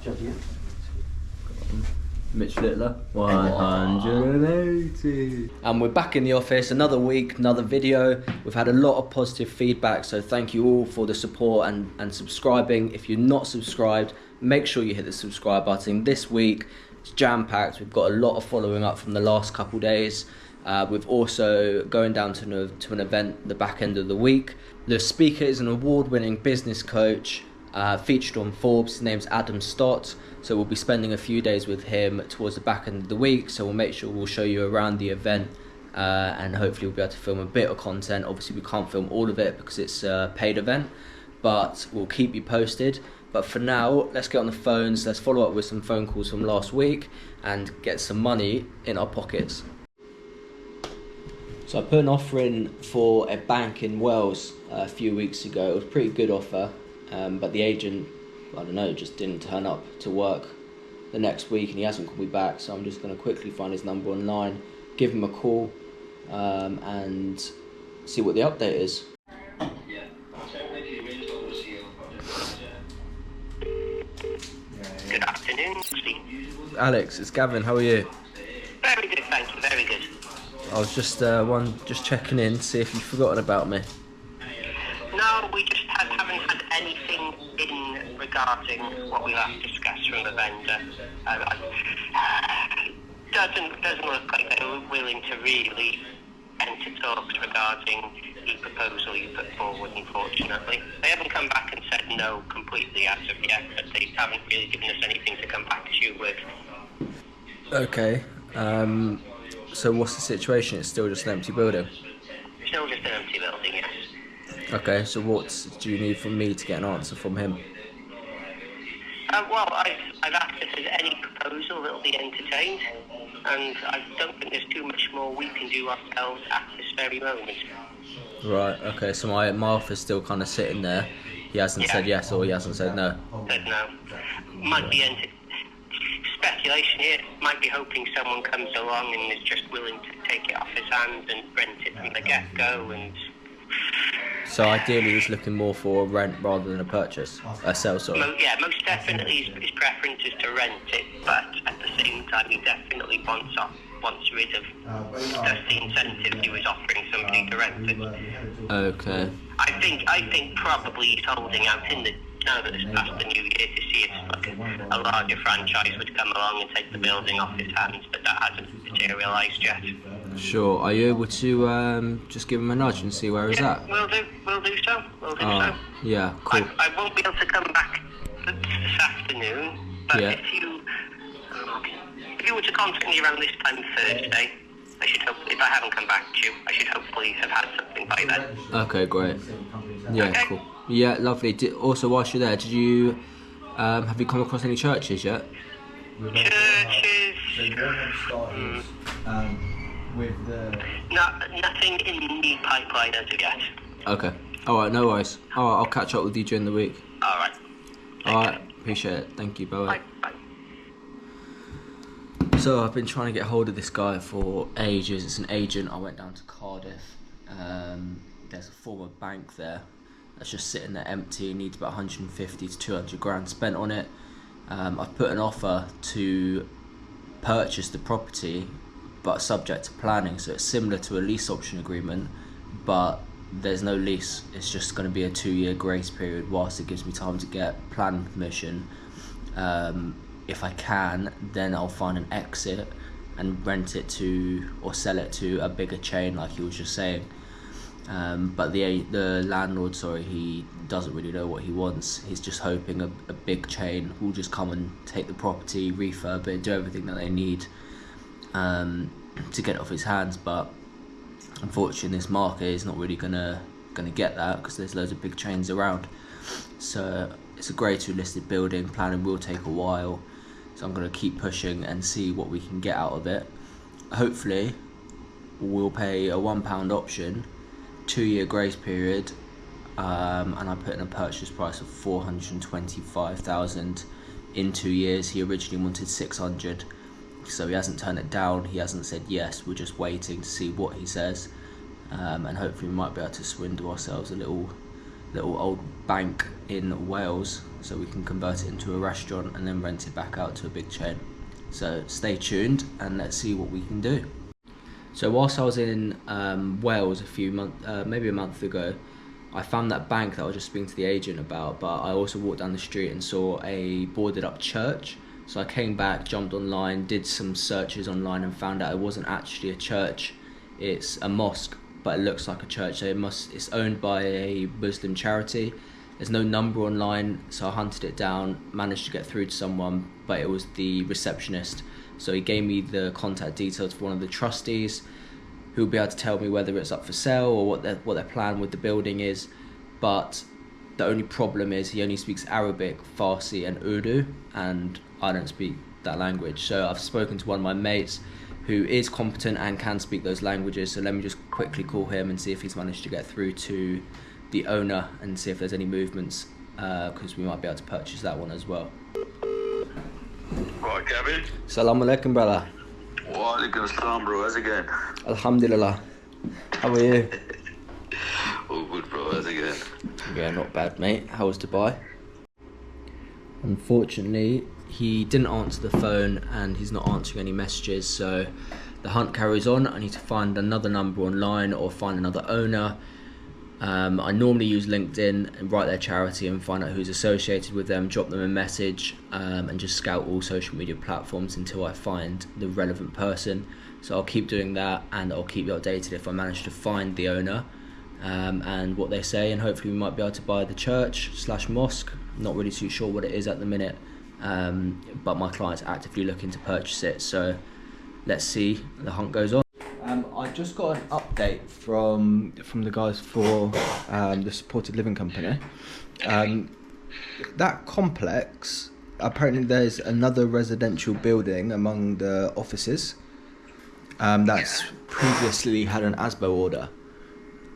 much have you? Mitch Littler, 180. And we're back in the office, another week, another video. We've had a lot of positive feedback, so thank you all for the support and subscribing. If you're not subscribed, make sure you hit the subscribe button. This week, it's jam-packed. We've got a lot of following up from the last couple days. We've also going down to an event the back end of the week. The speaker is an award-winning business coach, featured on Forbes. His name's Adam Stott. So we'll be spending a few days with him towards the back end of the week. So we'll make sure we'll show you around the event, and hopefully we'll be able to film a bit of content. Obviously we can't film all of it because it's a paid event, but we'll keep you posted. But for now, let's get on the phones. Let's follow up with some phone calls from last week and get some money in our pockets. So I put an offer in for a bank in Wales a few weeks ago. It was a pretty good offer, but the agent, I don't know, just didn't turn up to work the next week and he hasn't called me back. So I'm just going to quickly find his number online, give him a call, and see what the update is. Good afternoon, Steve. Alex, it's Gavin. How are you? Very good, thank you, very good. I was just checking in to see if you've forgotten about me. No, we just haven't had anything in regarding what we last discussed from the vendor. Doesn't look like they were willing to really enter talks regarding the proposal you put forward, unfortunately. They haven't come back and said no completely as of yet, but they haven't really given us anything to come back to you with. Okay. So what's the situation? It's still just an empty building? Still just an empty building, yes. Okay, so what do you need from me to get an answer from him? Well, I've asked if there's any proposal that will be entertained, and I don't think there's too much more we can do ourselves at this very moment. Right, okay, so my offer's still kind of sitting there. He hasn't said yes or he hasn't said no? Said no. Might be speculation here. Might be hoping someone comes along and is just willing to take it off his hands and rent it from the get-go. And so ideally he's looking more for a rent rather than a purchase, a sale, sorry. Most definitely his preference is to rent it, but at the same time he definitely wants rid of the incentive he was offering somebody to rent it. Okay. I think probably he's holding out now that it's past the new year to see if like a larger franchise would come along and take the building off his hands, but that hasn't materialised yet. Sure. Are you able to just give him a nudge and see where he's at? We'll do so. Yeah, cool. I won't be able to come back this afternoon, but if you were to contact me around this time Thursday, if I haven't come back to you, I should hopefully have had something by then. Okay, great. Yeah, cool. Yeah, lovely. Also, whilst you're there, did you have you come across any churches yet? Churches. Nothing in the pipeline as of yet. Okay. All right, no worries. All right, I'll catch up with you during the week. All right. All right, appreciate it. Thank you. Bye. Bye. So I've been trying to get hold of this guy for ages. It's an agent. I went down to Cardiff. There's a former bank there that's just sitting there empty. Needs about 150 to 200 grand spent on it. I've put an offer to purchase the property, but subject to planning. So it's similar to a lease option agreement, but there's no lease. It's just going to be a 2-year grace period whilst it gives me time to get planning permission. If I can, then I'll find an exit and rent it to or sell it to a bigger chain, like he was just saying. But the landlord, he doesn't really know what he wants. He's just hoping a big chain will just come and take the property, refurb it, do everything that they need to get it off his hands. But unfortunately, in this market, he's not really gonna get that because there's loads of big chains around. So it's a Grade 2 listed building. Planning will take a while, so I'm gonna keep pushing and see what we can get out of it. Hopefully, we'll pay a £1 option, 2-year grace period, and I put in a purchase price of 425,000 in 2 years. He originally wanted 600, so he hasn't turned it down. He hasn't said yes. We're just waiting to see what he says, and hopefully we might be able to swindle ourselves a little little old bank in Wales, so we can convert it into a restaurant and then rent it back out to a big chain. So stay tuned and let's see what we can do. So whilst I was in Wales maybe a month ago, I found that bank that I was just speaking to the agent about, but I also walked down the street and saw a boarded up church. So I came back, jumped online, did some searches online and found out it wasn't actually a church, it's a mosque, but it looks like a church. So it's owned by a Muslim charity. There's no number online, so I hunted it down, managed to get through to someone, but it was the receptionist. So he gave me the contact details for one of the trustees, who will be able to tell me whether it's up for sale or what their plan with the building is. But the only problem is he only speaks Arabic, Farsi and Urdu, and I don't speak that language. So I've spoken to one of my mates who is competent and can speak those languages, so let me just quickly call him and see if he's managed to get through to the owner and see if there's any movements, because we might be able to purchase that one as well. Right, Kevin. Assalamu alaikum, brother. Wa alaikum assalam, bro. How's it going? Alhamdulillah. How are you? Oh, good, bro. How's it going? Yeah, not bad, mate. How was Dubai? Unfortunately, he didn't answer the phone and he's not answering any messages, so the hunt carries on. I need to find another number online or find another owner. I normally use LinkedIn and write their charity and find out who's associated with them, drop them a message, and just scout all social media platforms until I find the relevant person. So I'll keep doing that and I'll keep you updated if I manage to find the owner and what they say, and hopefully we might be able to buy the church/mosque. Not really too sure what it is at the minute, but my client's actively looking to purchase it, so let's see. The hunt goes on. I just got an update from the guys for the supported living company. That complex, apparently there's another residential building among the offices that's previously had an ASBO order.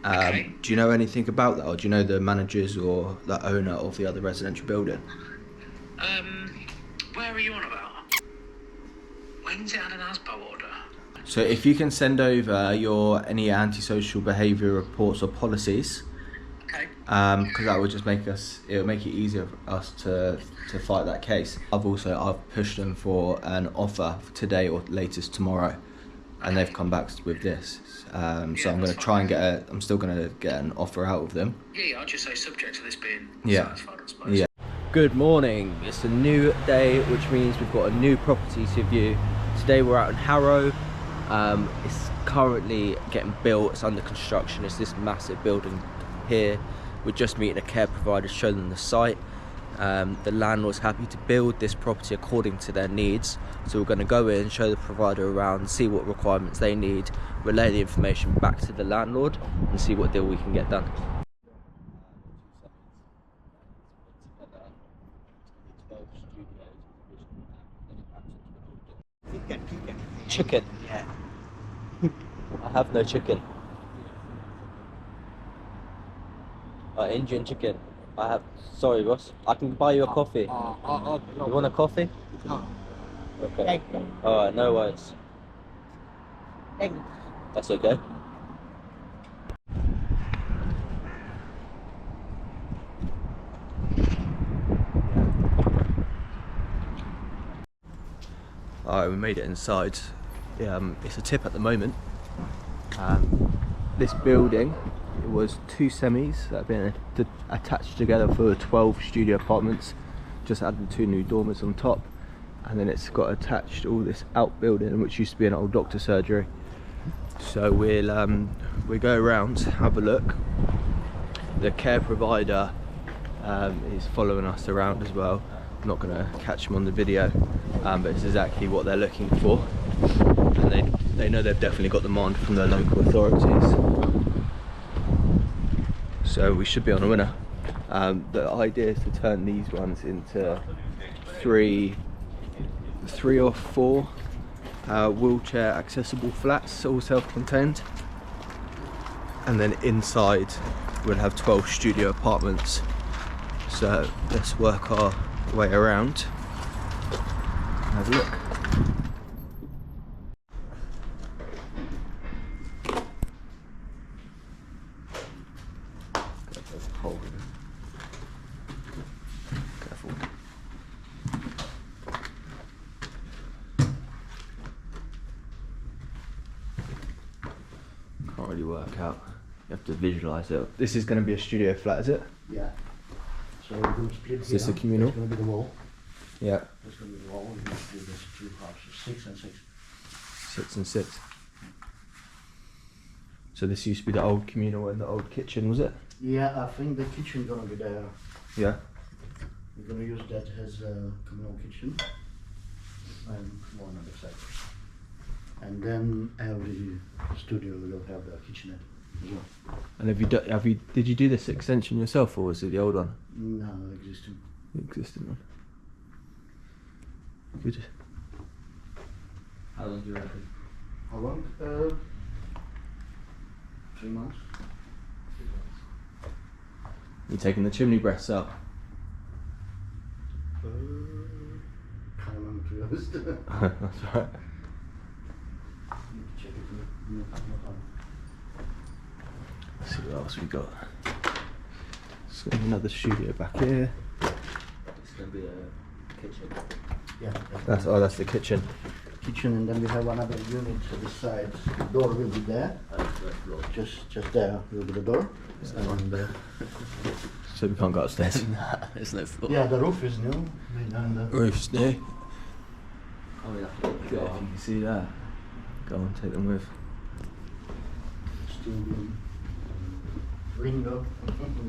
Okay. Do you know anything about that, or do you know the managers or the owner of the other residential building? Where are you on about? When's it had an ASBO order? So if you can send over any antisocial behaviour reports or policies, Okay. because that would just make it easier for us to fight that case. I've pushed them for an offer for today or latest tomorrow, and they've come back with this. So I'm going to try and I'm still going to get an offer out of them. Yeah, I'll just say subject to this being satisfied, I suppose. Yeah. Good morning. It's a new day, which means we've got a new property to view. Today we're out in Harrow. It's currently getting built, it's under construction. It's this massive building here. We're just meeting a care provider to show them the site. The landlord's happy to build this property according to their needs, so we're going to go in, show the provider around, see what requirements they need, relay the information back to the landlord and see what deal we can get done. Chicken. Yeah. I have no chicken. Indian chicken. I have. Sorry, boss. I can buy you a coffee. You want a coffee? No. Okay. Thank you. Alright, no worries. Thank you. That's okay. Alright, we made it inside. It's a tip at the moment. This building, it was 2 semis that have been attached together for 12 studio apartments. Just added 2 new dormers on top, and then it's got attached all this outbuilding, which used to be an old doctor surgery. So we'll go around, have a look. The care provider is following us around as well. I'm not going to catch him on the video, but it's exactly what they're looking for, and they know they've definitely got demand from their local authorities, so we should be on a winner. The idea is to turn these ones into three or four wheelchair accessible flats, all self-contained, and then inside we'll have 12 studio apartments. So let's work our way around and have a look. really work out. You have to visualise it. This is going to be a studio flat, is it? Yeah. So we're going to split Is this here. a communal? That's going to be the wall. Yeah. That's going to be the wall. We're going to do this 2 houses, 6 and 6. 6 and 6. So this used to be the old communal and the old kitchen, was it? Yeah, I think the kitchen going to be there. Yeah. We're going to use that as a communal kitchen and one other side. And then every studio will have the kitchenette as well. And did you do this extension yourself, or was it the old one? No, existing. The existing one. Good. How long do you reckon? How long? 3 months. You taking the chimney breasts out? Can't remember, to be honest. That's right. Need to check it. No time. Let's see what else we got. So another studio back here. It's gonna be a kitchen. Yeah. That's the kitchen. Kitchen, and then we have another unit to the side. The door will be there. Just there will be the door. And, So we can't go upstairs. There's no floor. yeah, the roof is new. We done the Roof's new. Oh, yeah. If you can see that. Go on, take them with. steel beam window.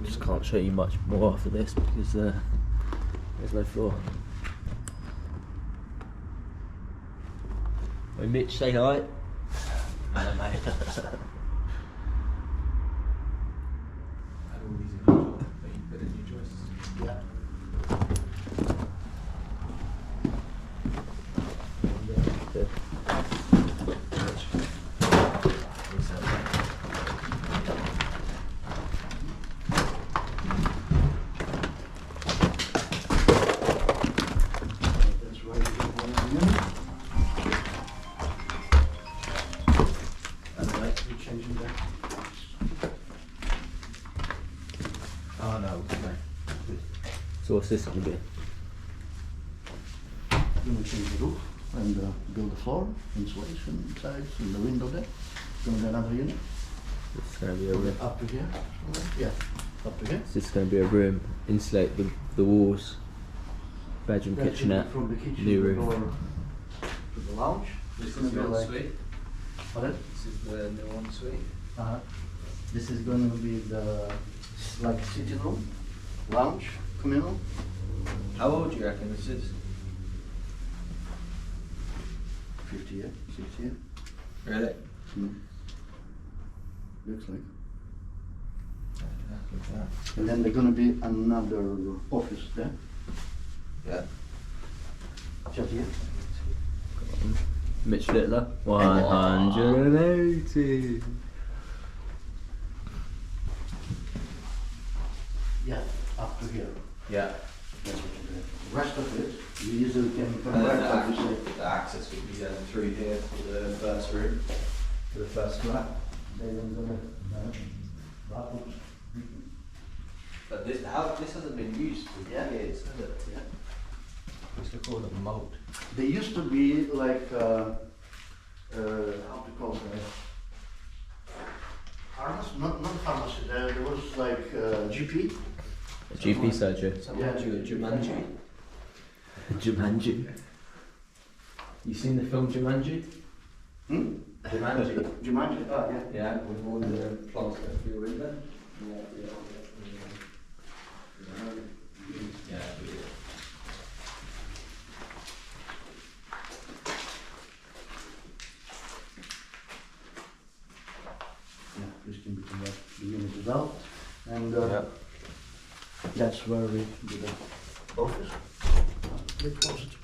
Just can't show you much more after this because there's no floor. Hey Mitch, say hi. Hello mate. Yeah. That's why we have one unit. And the lights we're changing that. Oh no, okay. So what's this gonna be? Gonna change the roof and build the floor, insulation sides and the window there. Gonna be another unit. This is gonna be a room. Up to here. Yeah, up to here. This is gonna be a room. Insulate the walls. Bedroom, That's kitchenette. From the kitchen new to the roof. door to the lounge. It's gonna be like. Pardon? This is the new ensuite. Uh-huh. This is going to be the like sitting room, lounge, communal. How old do you reckon this is? 50 year, 60 year. Really? Looks like. And then there's going to be another office there. Yeah. Just here. Mitch Littler. 180. Yeah, up to here. Yeah. That's what you do. The rest of it, you easily can convert, obviously. The access would be through here to the first room, to the first flat. Then I'm gonna, wrap up. But this hasn't been used for Yeah. years, has it? Yeah. Used to call it mold. They used to be like, how to call it? Pharmacy? Not pharmacy, there was like GP. A GP surgery. Yeah. Jumanji. Jumanji. You seen the film Jumanji? Hmm? Jumanji. Jumanji? Oh, yeah. Yeah, with all the plants going through the window. Yeah. Yeah, this can be converted. The unit is out. And Yeah. that's where we do the office. Bit closer to.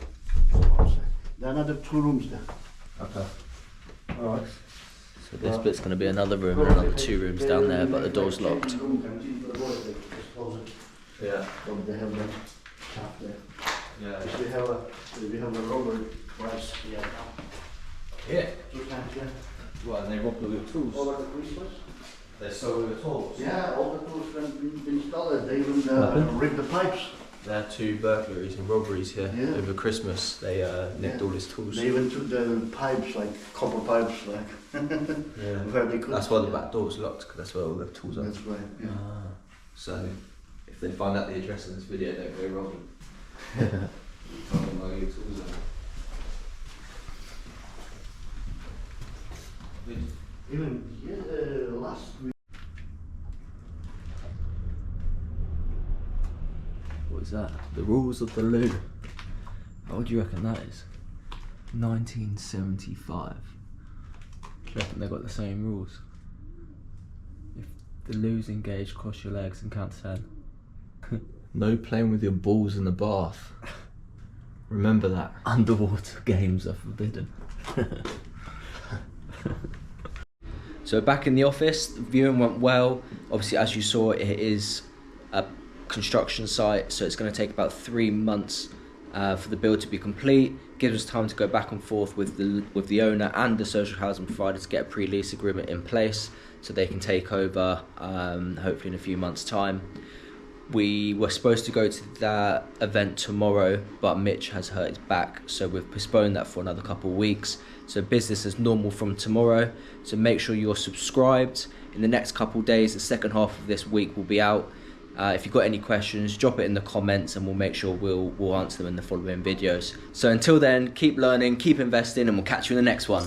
There are another 2 rooms there. Okay. Alright. So this bit's going to be another room and another 2 rooms down there, but the door's locked. Yeah. They have the shop there. Yeah. We have a robber twice here now. Yeah. 2 times, yeah. What, and they robbed all your tools? Over the Christmas. They stole all your tools? Yeah, all the tools when been installed. They even Nothing? ripped the pipes. There are 2 burglaries and robberies here Yeah. over Christmas. They nicked all his tools. They even took the pipes, like copper pipes, like Yeah. where they could. That's why the back door's locked, because that's where all the tools are. That's right. Yeah. So, if they find out the address of this video, don't go robbing. Find all your tools out. Even last week. What is that? The Rules of the Loo. How would you reckon that is? 1975. Do you reckon they got the same rules? If the loo's engaged, cross your legs and count to 10. No playing with your balls in the bath. Remember that. Underwater games are forbidden. So back in the office, the viewing went well. Obviously, as you saw, it is a construction site, so it's going to take about 3 months for the build to be complete. Gives us time to go back and forth with the owner and the social housing provider to get a pre-lease agreement in place, so they can take over hopefully in a few months' time. We were supposed to go to that event tomorrow, but Mitch has hurt his back, so we've postponed that for another couple of weeks. So business as normal from tomorrow. So make sure you're subscribed. In the next couple of days, the second half of this week will be out. If you've got any questions, drop it in the comments and we'll make sure we'll answer them in the following videos. So until then, keep learning, keep investing, and we'll catch you in the next one.